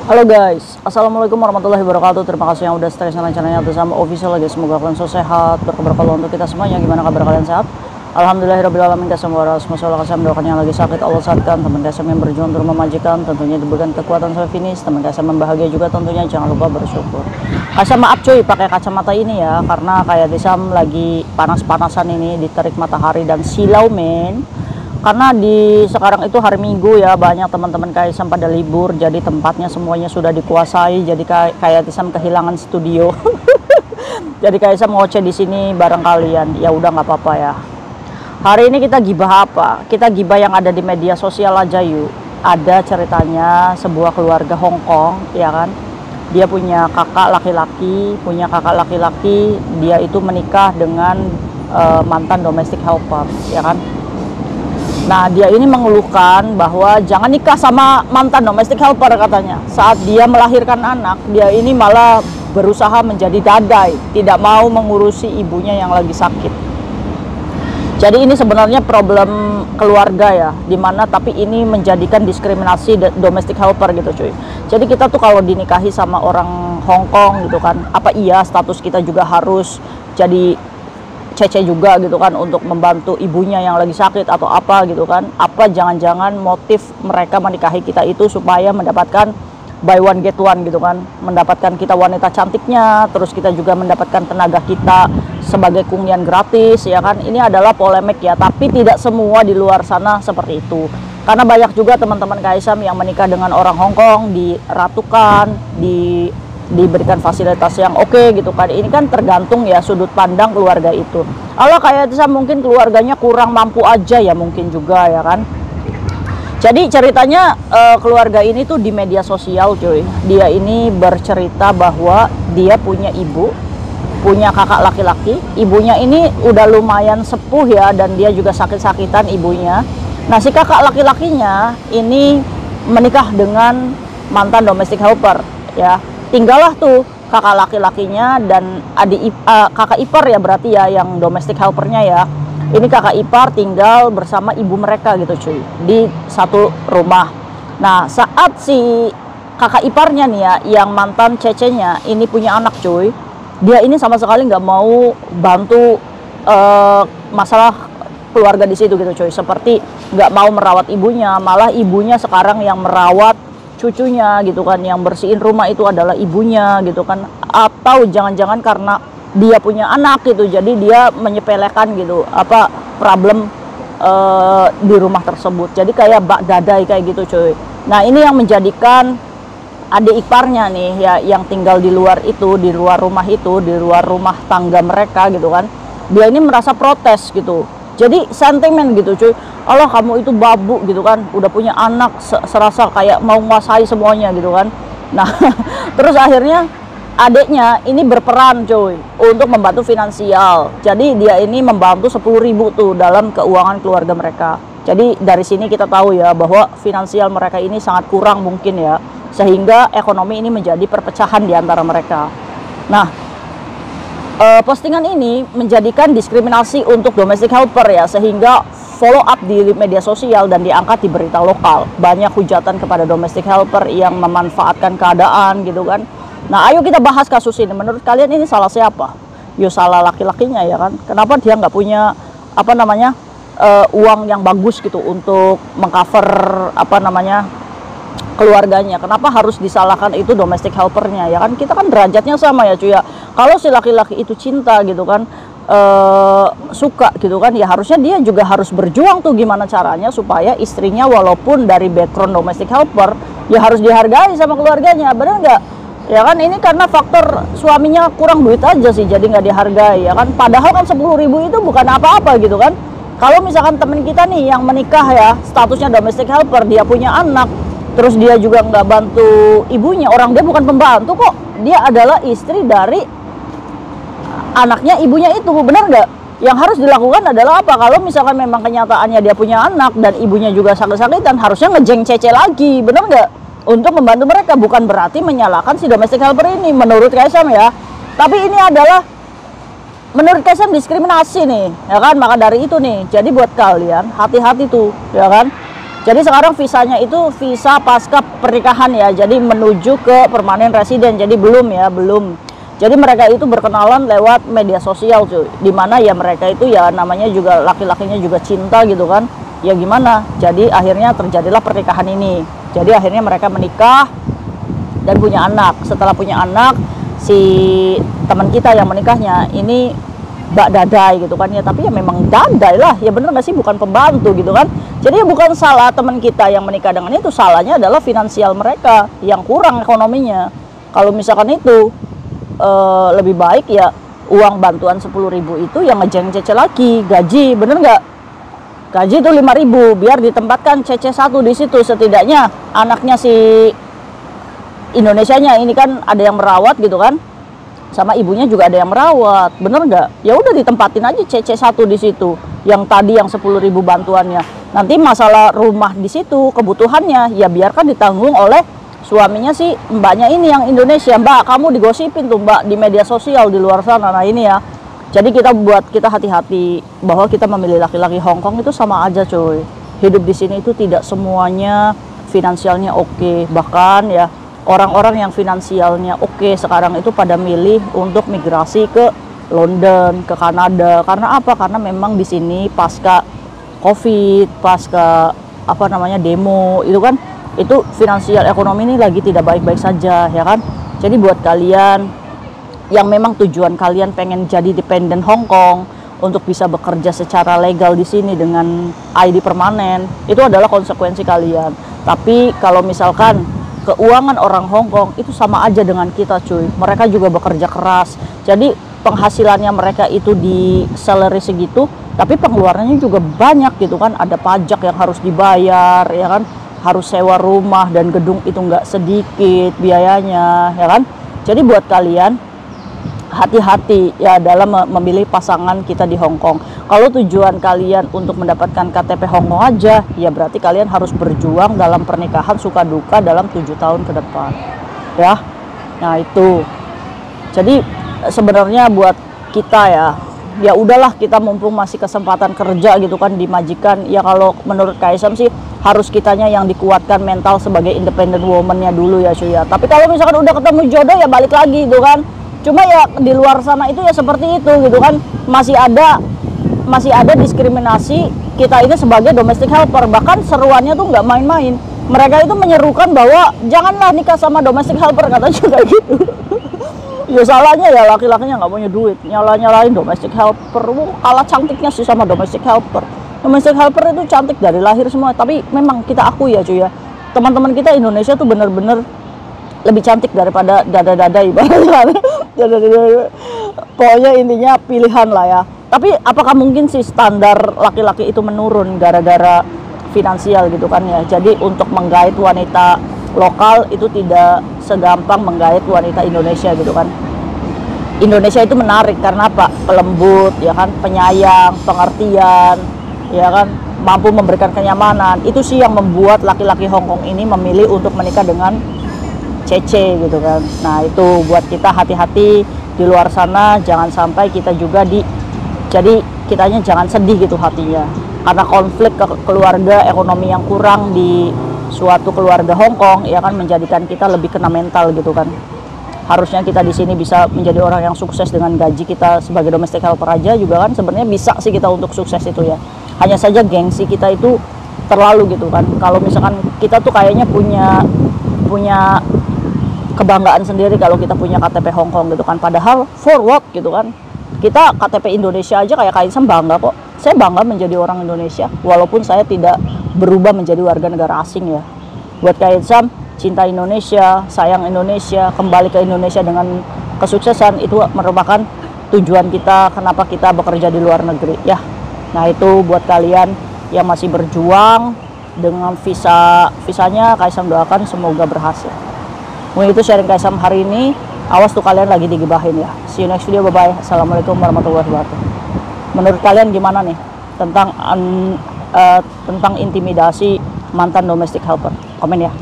Halo guys, assalamualaikum warahmatullahi wabarakatuh. Terima kasih yang udah stay sama channelnya bersama official lagi. Semoga kalian selalu sehat, berkabar kalau untuk kita semuanya. Gimana kabar kalian, sehat? Alhamdulillahirobbilalamin. Semua masalah saya mendoakan yang lagi sakit Allah sehatkan, teman kasih yang berjuang untuk memajikan tentunya diberikan kekuatan sampai finish, teman kasih membahagia juga tentunya, jangan lupa bersyukur. Maaf cuy, pakai kacamata ini ya karena kayak Disam lagi panas-panasan ini, diterik matahari dan silau men. Karena di sekarang itu hari Minggu ya, banyak teman-teman Kaisam pada libur, jadi tempatnya semuanya sudah dikuasai, jadi kayak Kaisam kehilangan studio. Jadi Kaisam ngoceh di sini bareng kalian. Ya udah nggak apa-apa ya. Hari ini kita gibah apa? Kita gibah yang ada di media sosial aja yuk. Ada ceritanya sebuah keluarga Hong Kong, ya kan? Dia punya kakak laki-laki, dia itu menikah dengan mantan domestic helper, ya kan? Nah, dia ini mengeluhkan bahwa jangan nikah sama mantan domestic helper katanya. Saat dia melahirkan anak, dia ini malah berusaha menjadi dadai, tidak mau mengurusi ibunya yang lagi sakit. Jadi ini sebenarnya problem keluarga ya, dimana tapi ini menjadikan diskriminasi domestic helper gitu cuy. Jadi kita tuh kalau dinikahi sama orang Hong Kong gitu kan, apa iya status kita juga harus jadi cece juga gitu kan untuk membantu ibunya yang lagi sakit atau apa gitu kan? Apa jangan-jangan motif mereka menikahi kita itu supaya mendapatkan buy one get one gitu kan, mendapatkan kita wanita cantiknya, terus kita juga mendapatkan tenaga kita sebagai kungian gratis ya kan? Ini adalah polemik ya, tapi tidak semua di luar sana seperti itu. Karena banyak juga teman-teman Kaisam yang menikah dengan orang Hong Kong, diratukan, diberikan fasilitas yang oke gitu kan. Ini kan tergantung ya sudut pandang keluarga itu. Kalau kayak Tisa mungkin keluarganya kurang mampu aja ya, mungkin juga ya kan. Jadi ceritanya keluarga ini tuh di media sosial cuy. Dia ini bercerita bahwa dia punya ibu, punya kakak laki-laki. Ibunya ini udah lumayan sepuh ya, dan dia juga sakit-sakitan ibunya. Nah, si kakak laki-lakinya ini menikah dengan mantan domestic helper ya. Tinggallah tuh kakak laki-lakinya dan kakak ipar ya berarti ya, yang domestic helpernya ya. Ini kakak ipar tinggal bersama ibu mereka gitu cuy, di satu rumah. Nah, saat si kakak iparnya nih ya, yang mantan cecenya ini punya anak cuy, dia ini sama sekali nggak mau bantu masalah keluarga di situ gitu cuy. Seperti nggak mau merawat ibunya, malah ibunya sekarang yang merawat cucunya gitu kan, yang bersihin rumah itu adalah ibunya gitu kan. Atau jangan-jangan karena dia punya anak gitu, jadi dia menyepelekan gitu apa problem di rumah tersebut. Jadi kayak bak dadai kayak gitu cuy. Nah, ini yang menjadikan adik iparnya nih ya, yang tinggal di luar itu, di luar rumah itu, di luar rumah tangga mereka gitu kan, dia ini merasa protes gitu. Jadi sentimen gitu cuy, Allah kamu itu babu gitu kan, udah punya anak serasa kayak mau menguasai semuanya gitu kan. Nah terus akhirnya adiknya ini berperan cuy untuk membantu finansial. Jadi dia ini membantu 10.000 tuh dalam keuangan keluarga mereka. Jadi dari sini kita tahu ya bahwa finansial mereka ini sangat kurang mungkin ya, sehingga ekonomi ini menjadi perpecahan di antara mereka. Nah, postingan ini menjadikan diskriminasi untuk domestic helper ya, sehingga follow up di media sosial dan diangkat di berita lokal. Banyak hujatan kepada domestic helper yang memanfaatkan keadaan gitu kan. Nah, ayo kita bahas kasus ini. Menurut kalian ini salah siapa? Yo salah laki-lakinya ya kan. Kenapa dia nggak punya apa namanya uang yang bagus gitu untuk mengcover apa namanya keluarganya? Kenapa harus disalahkan itu domestic helpernya ya kan? Kita kan derajatnya sama ya cuy ya. Kalau si laki-laki itu cinta gitu kan, suka gitu kan, ya harusnya dia juga harus berjuang tuh gimana caranya supaya istrinya walaupun dari background domestic helper ya harus dihargai sama keluarganya, bener nggak? Ya kan, ini karena faktor suaminya kurang duit aja sih jadi nggak dihargai ya kan. Padahal kan 10.000 itu bukan apa-apa gitu kan. Kalau misalkan temen kita nih yang menikah ya, statusnya domestic helper, dia punya anak, terus dia juga nggak bantu ibunya, orang dia bukan pembantu kok, dia adalah istri dari anaknya ibunya itu, bener nggak? Yang harus dilakukan adalah apa? Kalau misalkan memang kenyataannya dia punya anak dan ibunya juga sakit-sakitan, harusnya ngejeng cece lagi, bener nggak? Untuk membantu mereka, bukan berarti menyalahkan si domestic helper ini menurut Kaisam ya. Tapi ini adalah menurut Kaisam diskriminasi nih ya kan. Maka dari itu nih, jadi buat kalian hati-hati tuh ya kan. Jadi sekarang visanya itu visa pasca pernikahan ya, jadi menuju ke permanen resident, jadi belum ya, belum. Jadi mereka itu berkenalan lewat media sosial cuy, dimana ya mereka itu ya namanya juga laki-lakinya juga cinta gitu kan, ya gimana, jadi akhirnya terjadilah pernikahan ini. Jadi akhirnya mereka menikah dan punya anak. Setelah punya anak, si teman kita yang menikahnya ini Mbak Dadai gitu kan ya, tapi ya memang Dadai lah ya, bener gak sih, bukan pembantu gitu kan. Jadi ya bukan salah teman kita yang menikah dengan itu, salahnya adalah finansial mereka yang kurang ekonominya. Kalau misalkan itu lebih baik ya uang bantuan 10.000 itu yang ngejeng cece lagi, gaji, bener nggak? Gaji itu 5.000 biar ditempatkan cece satu di situ, setidaknya anaknya si Indonesianya ini kan ada yang merawat gitu kan, sama ibunya juga ada yang merawat, bener nggak? Ya udah ditempatin aja CC satu di situ, yang tadi yang 10.000 bantuannya. Nanti masalah rumah di situ, kebutuhannya ya biarkan ditanggung oleh suaminya si mbaknya ini yang Indonesia. Mbak, kamu digosipin tuh mbak di media sosial di luar sana. Nah ini ya, jadi kita hati-hati bahwa kita memilih laki-laki Hong Kong itu sama aja cuy. Hidup di sini itu tidak semuanya finansialnya oke, bahkan ya orang-orang yang finansialnya oke sekarang itu pada milih untuk migrasi ke London, ke Kanada. Karena apa? Karena memang di sini pasca Covid, pasca apa namanya demo itu kan, itu finansial ekonomi ini lagi tidak baik-baik saja ya kan. Jadi buat kalian yang memang tujuan kalian pengen jadi dependent Hong Kong untuk bisa bekerja secara legal di sini dengan ID permanen, itu adalah konsekuensi kalian. Tapi kalau misalkan keuangan orang Hong Kong itu sama aja dengan kita cuy, mereka juga bekerja keras, jadi penghasilannya mereka itu di salary segitu, tapi pengeluarannya juga banyak gitu kan, ada pajak yang harus dibayar ya kan, harus sewa rumah dan gedung itu nggak sedikit biayanya ya kan. Jadi buat kalian hati-hati ya dalam memilih pasangan kita di Hong Kong. Kalau tujuan kalian untuk mendapatkan KTP Hong Kong aja, ya berarti kalian harus berjuang dalam pernikahan suka duka dalam 7 tahun ke depan ya. Nah itu jadi sebenarnya buat kita ya udahlah, kita mumpung masih kesempatan kerja gitu kan di majikan ya, kalau menurut Kaisam sih harus kitanya yang dikuatkan mental sebagai independent woman-nya dulu ya cuy ya. Tapi kalau misalkan udah ketemu jodoh ya balik lagi gitu kan. Cuma ya di luar sana itu ya seperti itu gitu kan, masih ada diskriminasi kita ini sebagai domestic helper. Bahkan seruannya tuh nggak main-main, mereka itu menyerukan bahwa janganlah nikah sama domestic helper, katanya juga gitu. Ya salahnya ya laki-lakinya nggak punya duit, nyalain domestic helper. Kalah cantiknya sih sama domestic helper. Domestic helper itu cantik dari lahir semua, tapi memang kita akui ya cuy ya, teman-teman kita Indonesia tuh bener-bener lebih cantik daripada dada-dada ibaratnya. Pokoknya intinya pilihan lah ya. Tapi apakah mungkin sih standar laki-laki itu menurun gara-gara finansial gitu kan ya. Jadi untuk menggait wanita lokal itu tidak segampang menggait wanita Indonesia gitu kan. Indonesia itu menarik karena apa? Pelembut ya kan, penyayang, pengertian ya kan, mampu memberikan kenyamanan. Itu sih yang membuat laki-laki Hong Kong ini memilih untuk menikah dengan CC gitu kan. Nah itu buat kita hati-hati di luar sana, jangan sampai kita juga jadi kitanya jangan sedih gitu hatinya karena konflik keluarga, ekonomi yang kurang di suatu keluarga Hong Kong ya kan, menjadikan kita lebih kena mental gitu kan. Harusnya kita di sini bisa menjadi orang yang sukses dengan gaji kita sebagai domestic helper aja juga kan, sebenarnya bisa sih kita untuk sukses itu ya. Hanya saja gengsi kita itu terlalu gitu kan. Kalau misalkan kita tuh kayaknya punya kebanggaan sendiri kalau kita punya KTP Hong Kong gitu kan, padahal for what gitu kan. Kita KTP Indonesia aja kayak Kaisam bangga kok. Saya bangga menjadi orang Indonesia walaupun saya tidak berubah menjadi warga negara asing ya. Buat Kaisam, cinta Indonesia, sayang Indonesia, kembali ke Indonesia dengan kesuksesan itu merupakan tujuan kita kenapa kita bekerja di luar negeri ya. Nah itu buat kalian yang masih berjuang dengan visanya, Kaisam doakan semoga berhasil. Mungkin itu sharing Kaisam hari ini. Awas tuh kalian lagi digibahin ya. See you next video, bye bye. Assalamualaikum warahmatullahi wabarakatuh. Menurut kalian gimana nih tentang intimidasi mantan domestic helper? Komen ya.